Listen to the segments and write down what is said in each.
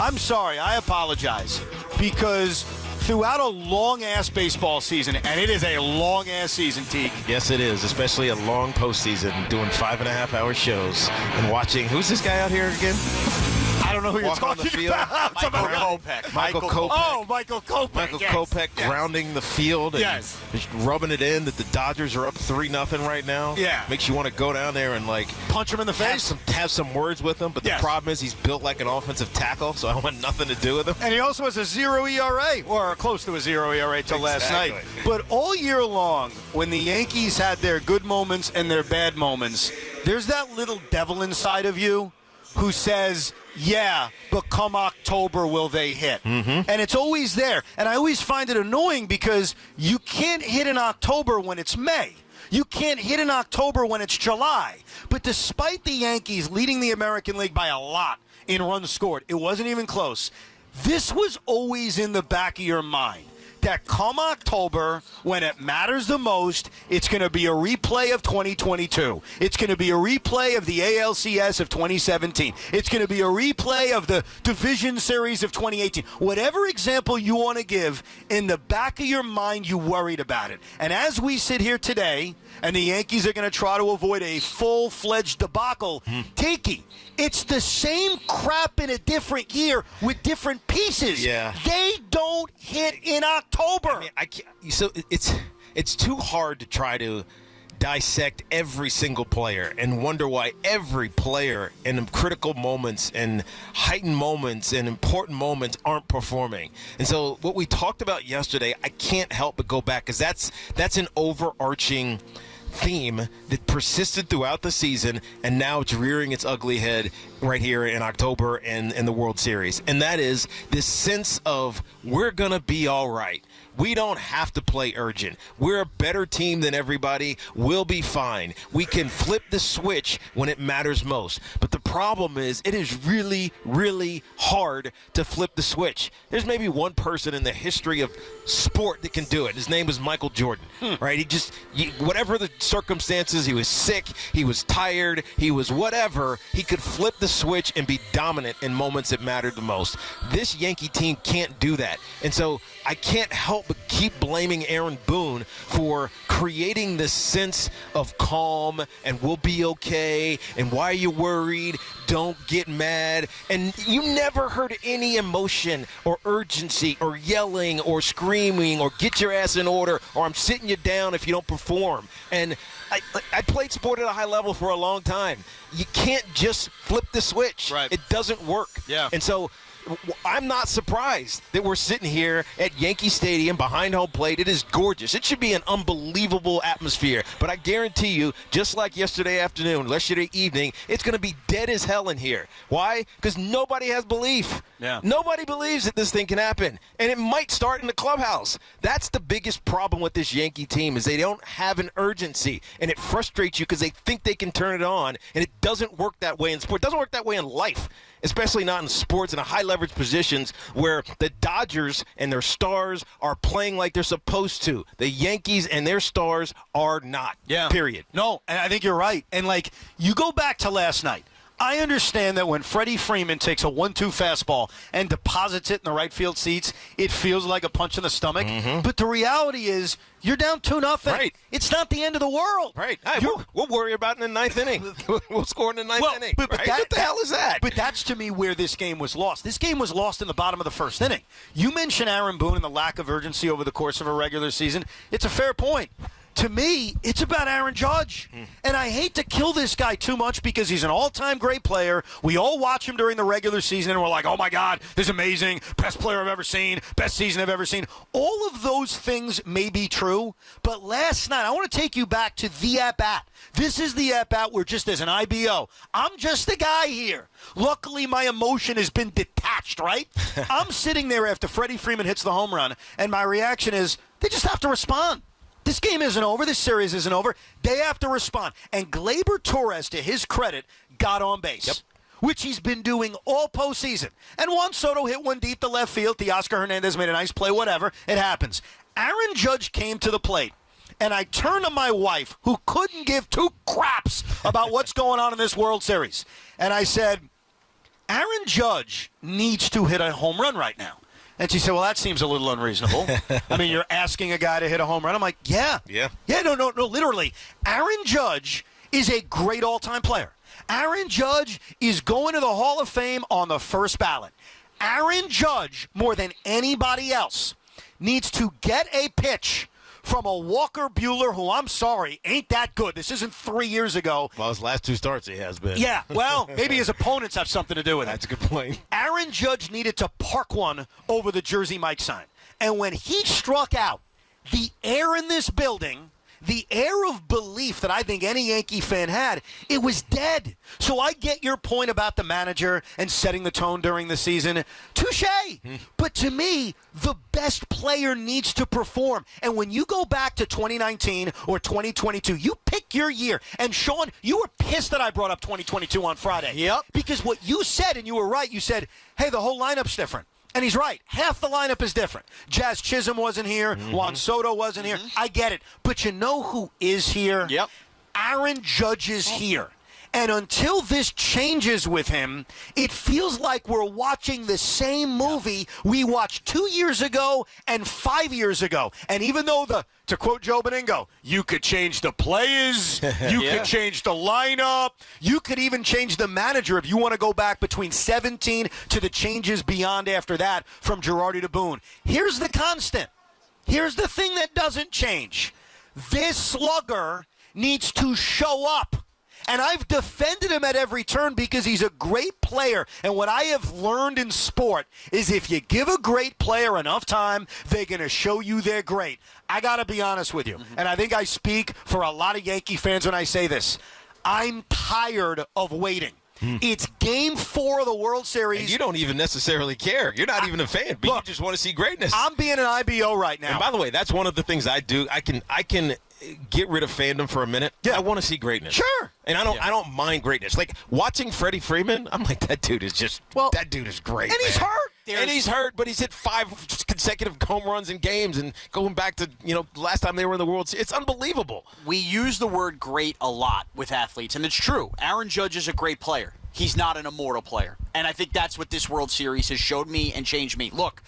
I'm sorry. I apologize. Because throughout a long-ass baseball season, and it is a long-ass season, Teague. Yes, it is, especially a long postseason, doing 5.5-hour shows and watching. Who's this guy out here again? I don't know who you're talking about. Michael Kopech. Oh, Michael Kopech. Michael Kopech grounding the field and just rubbing it in that the Dodgers are up 3-0 right now. Yeah. Makes you want to go down there and, like, punch him in the face. Have some words with him. But the problem is he's built like an offensive tackle, so I want nothing to do with him. And he also has a 0 ERA, or close to a 0 ERA till last night. But all year long, when the Yankees had their good moments and their bad moments, there's that little devil inside of you who says, yeah, but come October will they hit? Mm-hmm. And it's always there. And I always find it annoying because you can't hit in October when it's May. You can't hit in October when it's July. But despite the Yankees leading the American League by a lot in runs scored, it wasn't even close. This was always in the back of your mind. That come October, when it matters the most, it's going to be a replay of 2022. It's going to be a replay of the ALCS of 2017. It's going to be a replay of the Division Series of 2018. Whatever example you want to give, in the back of your mind, you worried about it. And as we sit here today, and the Yankees are going to try to avoid a full-fledged debacle, Tiki, it's the same crap in a different year with different pieces. Yeah. They don't hit in October. I mean, so it's too hard to try to dissect every single player and wonder why every player in critical moments and heightened moments and important moments aren't performing. And so what we talked about yesterday, I can't help but go back because that's an overarching theme that persisted throughout the season, and now it's rearing its ugly head right here in October and in the World Series. And that is this sense of we're going to be all right. We don't have to play urgent. We're a better team than everybody. We'll be fine. We can flip the switch when it matters most. But the problem is it is really, really hard to flip the switch. There's maybe one person in the history of sport that can do it. His name is Michael Jordan, right? Whatever the circumstances, he was sick, he was tired, he was whatever, he could flip the switch and be dominant in moments that mattered the most. This Yankee team can't do that. And so I can't help but keep blaming Aaron Boone for creating this sense of calm and we'll be okay and why are you worried? Don't get mad. And you never heard any emotion or urgency or yelling or screaming or get your ass in order or I'm sitting you down if you don't perform. And I played sport at a high level for a long time. You can't just flip the switch. Right. It doesn't work. Yeah. And so I'm not surprised that we're sitting here at Yankee Stadium behind home plate. It is gorgeous. It should be an unbelievable atmosphere. But I guarantee you, just like yesterday afternoon, yesterday evening, it's going to be dead as hell in here. Why? Because nobody has belief. Yeah. Nobody believes that this thing can happen. And it might start in the clubhouse. That's the biggest problem with this Yankee team is they don't have an urgency. And it frustrates you because they think they can turn it on. And it doesn't work that way in sport. It doesn't work that way in life. Especially not in sports in a high-leverage positions where the Dodgers and their stars are playing like they're supposed to. The Yankees and their stars are not, period. No, and I think you're right. And, you go back to last night. I understand that when Freddie Freeman takes a 1-2 fastball and deposits it in the right field seats, it feels like a punch in the stomach. Mm-hmm. But the reality is you're down 2-0. Right. It's not the end of the world. Right. Hey, we'll worry about it in the ninth inning. We'll score in the ninth inning. But right? What the hell is that? But that's, to me, where this game was lost. This game was lost in the bottom of the first inning. You mentioned Aaron Boone and the lack of urgency over the course of a regular season. It's a fair point. To me, it's about Aaron Judge. And I hate to kill this guy too much because he's an all-time great player. We all watch him during the regular season, and we're like, oh, my God, this is amazing. Best player I've ever seen. Best season I've ever seen. All of those things may be true. But last night, I want to take you back to the at-bat. This is the at-bat where just as an IBO, I'm just the guy here. Luckily, my emotion has been detached, right? I'm sitting there after Freddie Freeman hits the home run, and my reaction is they just have to respond. This game isn't over. This series isn't over. They have to respond. And Gleyber Torres, to his credit, got on base, which he's been doing all postseason. And Juan Soto hit one deep to left field. Teoscar Hernandez made a nice play, whatever. It happens. Aaron Judge came to the plate. And I turned to my wife, who couldn't give two craps about what's going on in this World Series. And I said, Aaron Judge needs to hit a home run right now. And she said, well, that seems a little unreasonable. I mean, you're asking a guy to hit a home run. I'm like, yeah. No, literally. Aaron Judge is a great all-time player. Aaron Judge is going to the Hall of Fame on the first ballot. Aaron Judge, more than anybody else, needs to get a pitch from a Walker Buehler who, I'm sorry, ain't that good. This isn't 3 years ago. Well, his last 2 starts he has been. Yeah, well, maybe his opponents have something to do with it. That's a good point. Aaron Judge needed to park one over the Jersey Mike sign. And when he struck out, the air in this building, the air of belief that I think any Yankee fan had, it was dead. So I get your point about the manager and setting the tone during the season. Touche. But to me, the best player needs to perform. And when you go back to 2019 or 2022, you pick your year. And Sean, you were pissed that I brought up 2022 on Friday. Yep. Because what you said, and you were right, you said, hey, the whole lineup's different. And he's right. Half the lineup is different. Jazz Chisholm wasn't here. Juan Soto wasn't here. I get it. But you know who is here? Yep. Aaron Judge is here. And until this changes with him, it feels like we're watching the same movie we watched 2 years ago and 5 years ago. And even though, to quote Joe Beningo, you could change the players, you could change the lineup, you could even change the manager if you want to go back between 17 to the changes beyond after that from Girardi to Boone. Here's the constant. Here's the thing that doesn't change. This slugger needs to show up. And I've defended him at every turn because he's a great player. And what I have learned in sport is if you give a great player enough time, they're going to show you they're great. I got to be honest with you. And I think I speak for a lot of Yankee fans when I say this. I'm tired of waiting. It's Game 4 of the World Series. And you don't even necessarily care. You're not even a fan, but look, you just want to see greatness. I'm being an IBO right now. And by the way, that's one of the things I do. I can get rid of fandom for a minute. Yeah. I want to see greatness. Sure. And I don't mind greatness. Like watching Freddie Freeman, I'm like, that dude is that dude is great. And he's hurt. And he's hurt, but he's hit 5 consecutive home runs in games, and going back to last time they were in the World Series, it's unbelievable. We use the word great a lot with athletes, and it's true. Aaron Judge is a great player. He's not an immortal player. And I think that's what this World Series has showed me and changed me. Look,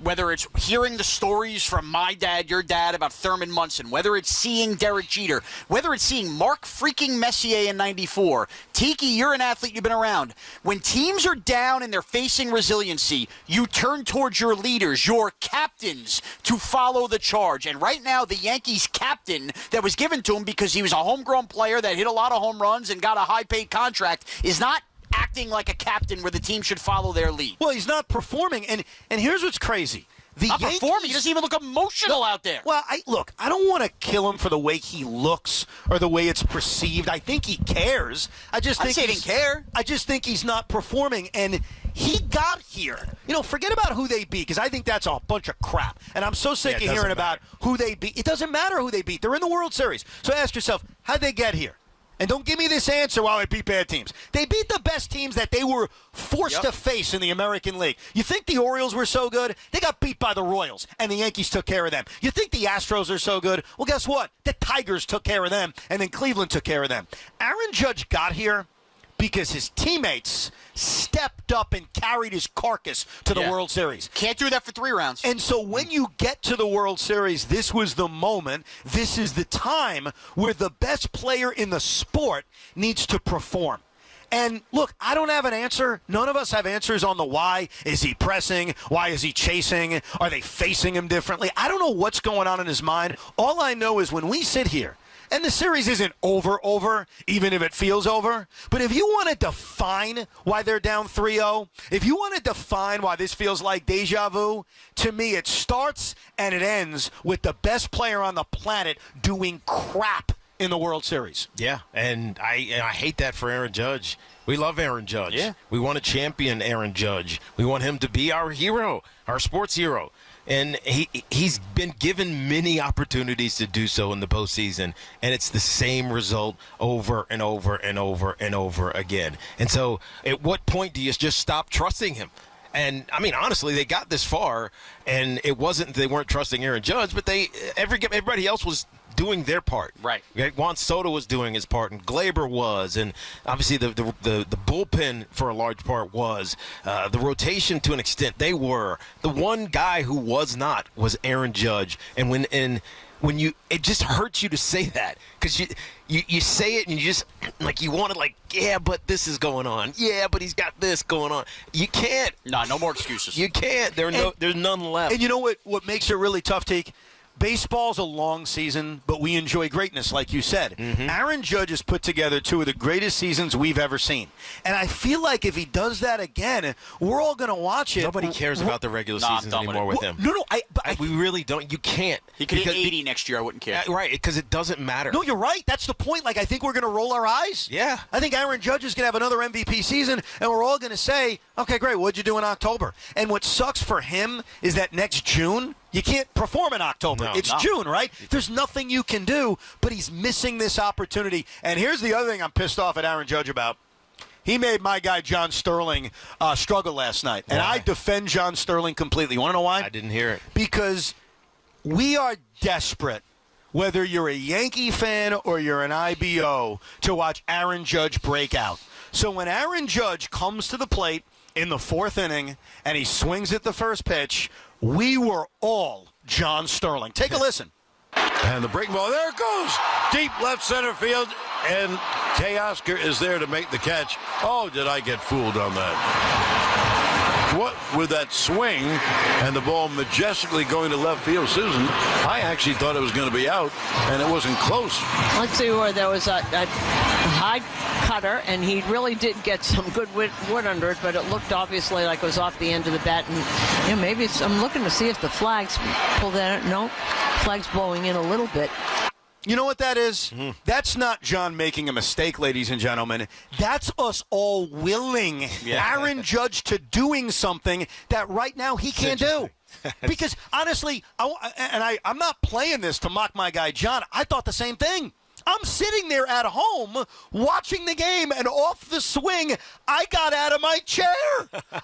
whether it's hearing the stories from my dad, your dad, about Thurman Munson, whether it's seeing Derek Jeter, whether it's seeing Mark freaking Messier in 94. Tiki, you're an athlete, you've been around. When teams are down and they're facing resiliency, you turn towards your leaders, your captains, to follow the charge. And right now, the Yankees captain that was given to him because he was a homegrown player that hit a lot of home runs and got a high-paid contract is not acting like a captain where the team should follow their lead. Well, he's not performing, and here's what's crazy. Not performing. He doesn't even look emotional out there. Well, I don't want to kill him for the way he looks or the way it's perceived. I think he cares. I just think he didn't care. I just think he's not performing, and he got here. Forget about who they beat, because I think that's a bunch of crap. And I'm so sick of hearing about who they beat. It doesn't matter who they beat. They're in the World Series. So ask yourself, how'd they get here? And don't give me this answer, they beat bad teams. They beat the best teams that they were forced to face in the American League. You think the Orioles were so good? They got beat by the Royals, and the Yankees took care of them. You think the Astros are so good? Well, guess what? The Tigers took care of them, and then Cleveland took care of them. Aaron Judge got here because his teammates stepped up and carried his carcass to the World Series. Can't do that for 3 rounds. And so when you get to the World Series, this was the moment, this is the time where the best player in the sport needs to perform. And look, I don't have an answer. None of us have answers on the why. Is he pressing? Why is he chasing? Are they facing him differently? I don't know what's going on in his mind. All I know is when we sit here, and the series isn't over, even if it feels over. But if you want to define why they're down 3-0, if you want to define why this feels like deja vu, to me it starts and it ends with the best player on the planet doing crap in the World Series. Yeah, and I hate that for Aaron Judge. We love Aaron Judge. Yeah. We want to champion Aaron Judge. We want him to be our hero, our sports hero. And he's been given many opportunities to do so in the postseason, and it's the same result over and over and over and over again. And so at what point do you just stop trusting him? And, I mean, honestly, they got this far, and it wasn't they weren't trusting Aaron Judge, but everybody else was doing their part. Right. Juan Soto was doing his part, and Glaber was, and obviously the bullpen for a large part was. The rotation to an extent, they were. The one guy who was not was Aaron Judge. And when you, it just hurts you to say that, because you say it and you just, like, you want to, like, yeah, but this is going on. Yeah, but he's got this going on. You can't. No more excuses. You can't. There's none left. And you know what makes it really tough, Take? Baseball's a long season, but we enjoy greatness, like you said. Mm-hmm. Aaron Judge has put together two of the greatest seasons we've ever seen. And I feel like if he does that again, we're all going to watch it. Nobody cares about the regular seasons anymore with him. No, we really don't. You can't. He could hit 80 next year. I wouldn't care. Right, because it doesn't matter. No, you're right. That's the point. Like, I think we're going to roll our eyes. Yeah. I think Aaron Judge is going to have another MVP season, and we're all going to say, okay, great, what'd you do in October? And what sucks for him is that next June, you can't perform in October. No. It's June, right? There's nothing you can do, but he's missing this opportunity. And here's the other thing I'm pissed off at Aaron Judge about. He made my guy John Sterling struggle last night. And I defend John Sterling completely. You want to know why? I didn't hear it. Because we are desperate, whether you're a Yankee fan or you're an IBO, to watch Aaron Judge break out. So when Aaron Judge comes to the plate in the fourth inning and he swings at the first pitch, we were all John Sterling. Take a listen. And the breaking ball, there it goes. Deep left center field, and Teoscar is there to make the catch. Oh, did I get fooled on that? What with that swing and the ball majestically going to left field, Susan, I actually thought it was going to be out, and it wasn't close. Let's see where there was a high cutter, and he really did get some good wood under it, but it looked obviously like it was off the end of the bat. And maybe I'm looking to see if the flags pull that. No, flag's blowing in a little bit. You know what that is? That's not John making a mistake, ladies and gentlemen. That's us all willing Aaron Judge to doing something that right now he can't do. Because, honestly, I'm not playing this to mock my guy John. I thought the same thing. I'm sitting there at home watching the game, and off the swing, I got out of my chair.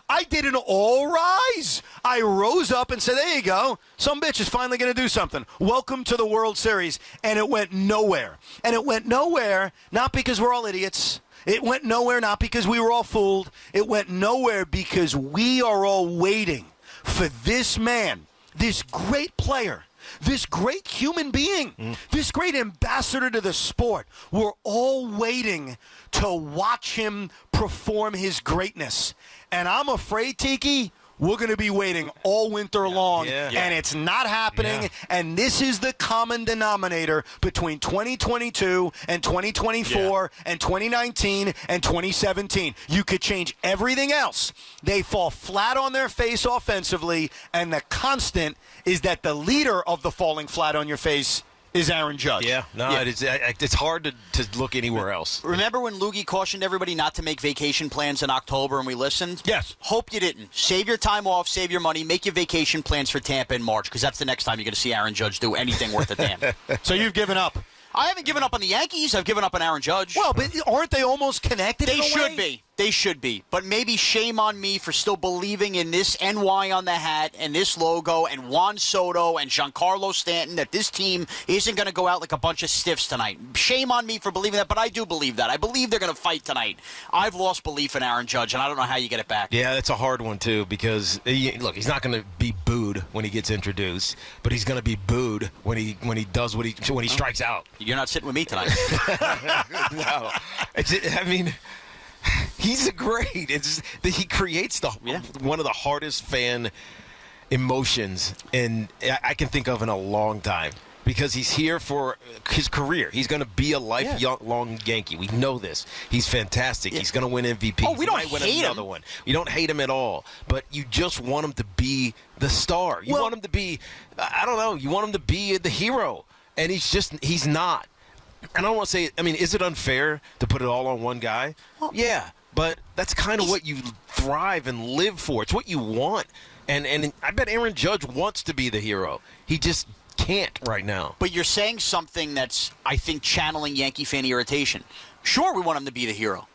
I did an all rise. I rose up and said, there you go. Some bitch is finally going to do something. Welcome to the World Series. And it went nowhere. And it went nowhere not because we're all idiots. It went nowhere not because we were all fooled. It went nowhere because we are all waiting for this man, this great player, this great human being, this great ambassador to the sport. We're all waiting to watch him perform his greatness. And I'm afraid, Tiki, we're going to be waiting all winter long, and it's not happening. And this is the common denominator between 2022 and 2024 and 2019 and 2017. You could change everything else. They fall flat on their face offensively, and the constant is that the leader of the falling flat on your face is Aaron Judge. It's hard to look anywhere else. Remember when Loogie cautioned everybody not to make vacation plans in October and we listened? Yes. Hope you didn't. Save your time off, save your money, make your vacation plans for Tampa in March, because that's the next time you're going to see Aaron Judge do anything worth a damn. So you've given up. I haven't given up on the Yankees. I've given up on Aaron Judge. Well, but aren't they almost connected in a way? They should be. They should be. But maybe shame on me for still believing in this NY on the hat and this logo and Juan Soto and Giancarlo Stanton, that this team isn't going to go out like a bunch of stiffs tonight. Shame on me for believing that, but I do believe that. I believe they're going to fight tonight. I've lost belief in Aaron Judge, and I don't know how you get it back. Yeah, that's a hard one, too, because, look, he's not going to be booed when he gets introduced, but he's going to be booed when he does when he strikes out. You're not sitting with me tonight. No. He's great. It's just that he creates one of the hardest fan emotions I can think of in a long time, because he's here for his career. He's going to be a lifelong Yankee. We know this. He's fantastic. He's going to win MVP. Oh, we don't might win hate another him. one. You don't hate him at all, but you just want him to be the star. You want him to be, I don't know, you want him to be the hero, and he's not. And I don't want to say, is it unfair to put it all on one guy? Well, yeah. But that's kind of what you thrive and live for. It's what you want. And I bet Aaron Judge wants to be the hero. He just can't right now. But you're saying something that's, I think, channeling Yankee fan irritation. Sure, we want him to be the hero.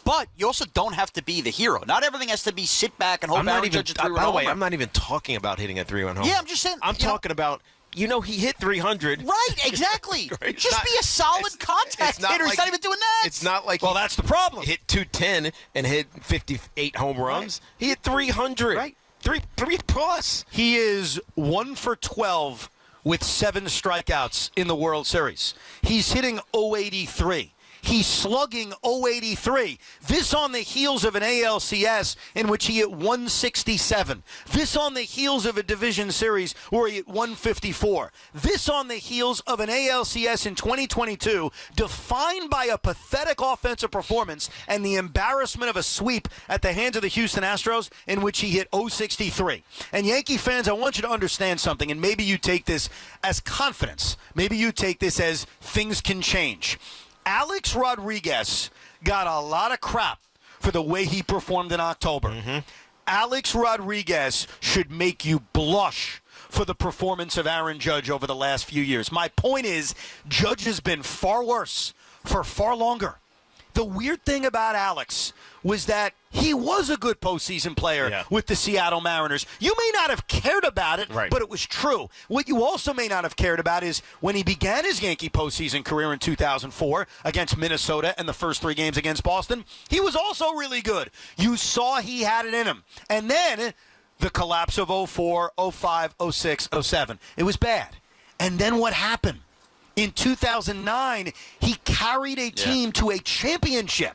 But you also don't have to be the hero. Not everything has to be sit back and hope Aaron Judge a 3-run By the way, homer. I'm not even talking about hitting a 3-run homer. Yeah, I'm just saying. I'm talking about he hit 300. Right, exactly. Right? Just be a solid contact hitter. He's not even doing that. It's not like that's the problem. Hit 210 and hit 58 home runs. Right. He hit 300. Right. Three plus. He is 1 for 12 with 7 strikeouts in the World Series. He's hitting .083. He's slugging .083. This on the heels of an ALCS in which he hit 167. This on the heels of a division series where he hit 154. This on the heels of an ALCS in 2022 defined by a pathetic offensive performance and the embarrassment of a sweep at the hands of the Houston Astros in which he hit .063. And Yankee fans, I want you to understand something, and maybe you take this as confidence. Maybe you take this as things can change. Alex Rodriguez got a lot of crap for the way he performed in October. Mm-hmm. Alex Rodriguez should make you blush for the performance of Aaron Judge over the last few years. My point is, Judge has been far worse for far longer. The weird thing about Alex was that he was a good postseason player with the Seattle Mariners. You may not have cared about it, but it was true. What you also may not have cared about is when he began his Yankee postseason career in 2004 against Minnesota and the first 3 games against Boston, he was also really good. You saw he had it in him. And then the collapse of 04, 05, 06, 07. It was bad. And then what happened? In 2009, he carried a team to a championship.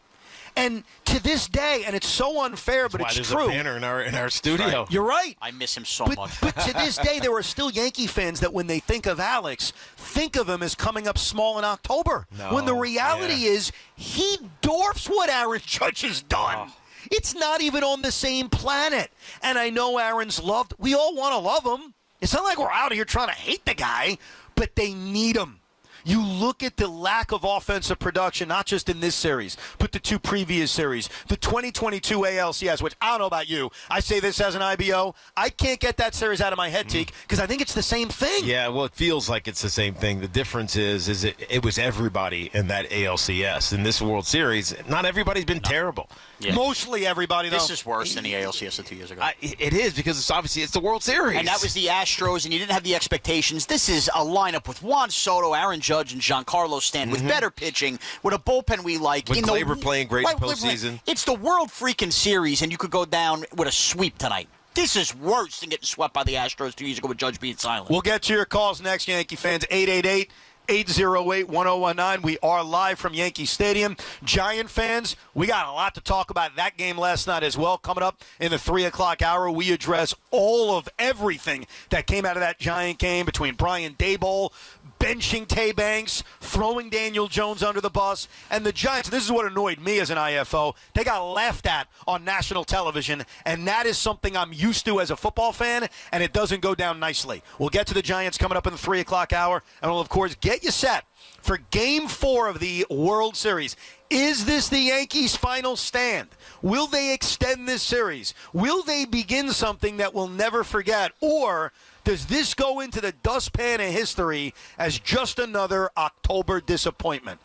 And to this day, and it's so unfair, but it's true. There's a banner in our studio. Right. You're right. I miss him so much. But to this day, there are still Yankee fans that when they think of Alex, think of him as coming up small in October. When the reality is he dwarfs what Aaron Judge has done. Oh. It's not even on the same planet. And I know Aaron's loved. We all want to love him. It's not like we're out here trying to hate the guy, but they need him. You look at the lack of offensive production, not just in this series, but the 2 previous series. The 2022 ALCS, which I don't know about you. I say this as an IBO. I can't get that series out of my head, Teak, because I think it's the same thing. Yeah, well, it feels like it's the same thing. The difference is it was everybody in that ALCS. In this World Series, not everybody's been terrible. Yeah. Mostly everybody, though. This is worse than the ALCS of 2 years ago. It is, because it's the World Series. And that was the Astros, and you didn't have the expectations. This is a lineup with Juan Soto, Aaron Judge, and Giancarlo Stanton with better pitching, with a bullpen we like. With Glaber playing great in postseason. It's the World freaking Series, and you could go down with a sweep tonight. This is worse than getting swept by the Astros 2 years ago with Judge being silent. We'll get to your calls next, Yankee fans. 888-808-1019. We are live from Yankee Stadium. Giant fans, we got a lot to talk about that game last night as well. Coming up in the 3 o'clock hour, we address all of everything that came out of that Giant game between Brian Daboll, benching Tay Banks, throwing Daniel Jones under the bus, and the Giants. This is what annoyed me as an IFO. They got laughed at on national television, and that is something I'm used to as a football fan, and it doesn't go down nicely. We'll get to the Giants coming up in the 3 o'clock hour, and we'll, of course, get you set for Game 4 of the World Series. Is this the Yankees' final stand? Will they extend this series? Will they begin something that we'll never forget? Or does this go into the dustpan of history as just another October disappointment?